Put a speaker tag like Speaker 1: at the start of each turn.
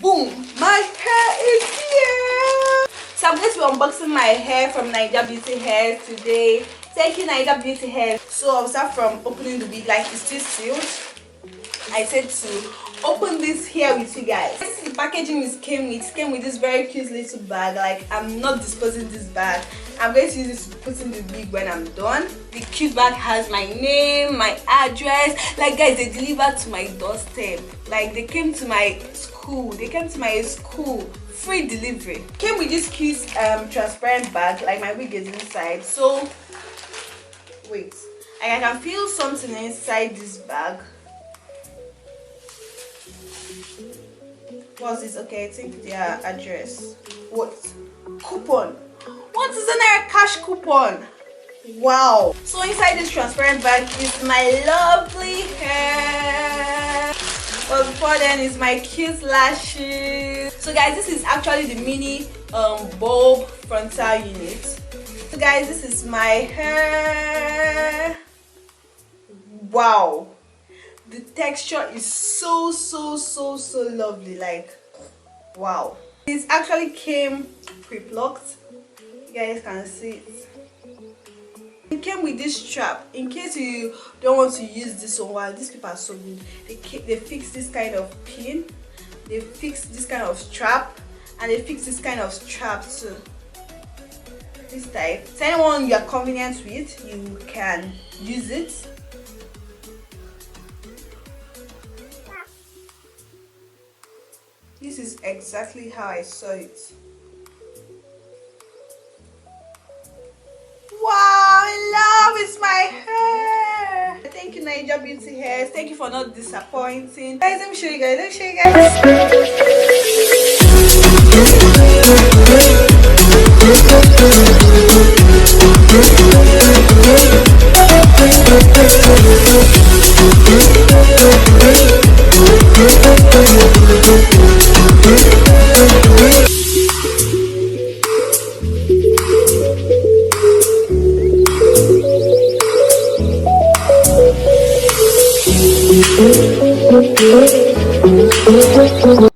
Speaker 1: boom, my hair is here. So I'm going to be unboxing my hair from Naijabeautyhair today. Thank you, Naijabeautyhair. So I'll start from opening the wig, like it's still sealed. I said to open this here with you guys. The packaging came with this very cute little bag. Like, I'm not disposing this bag. I'm going to use this to put in the wig when I'm done. The cute bag has my name, my address. Like, guys, they delivered to my doorstep. Like, they came to my school. Free delivery. Came with this cute transparent bag. Like, my wig is inside. So wait, I can feel something inside this bag. What's this? Okay, I think their address. What? Coupon. What is a cash coupon? Wow. So inside this transparent bag is my lovely hair. But before then is my cute lashes. So guys, this is actually the mini bulb frontal unit. So guys, this is my hair. Wow. The texture is so lovely. Like, wow. This actually came pre-plucked. You guys can see it. It came with this strap in case you don't want to use this one. Wow, these people are so good. They fix this kind of pin, they fix this kind of strap, and they fix this kind of strap too. This type. So anyone you are convenient with, you can use it. This is exactly how I saw it. Wow, I love it's my hair. Thank you, Naijabeautyhair. Thank you for not disappointing. Guys, let me show you guys. Let me show you guys.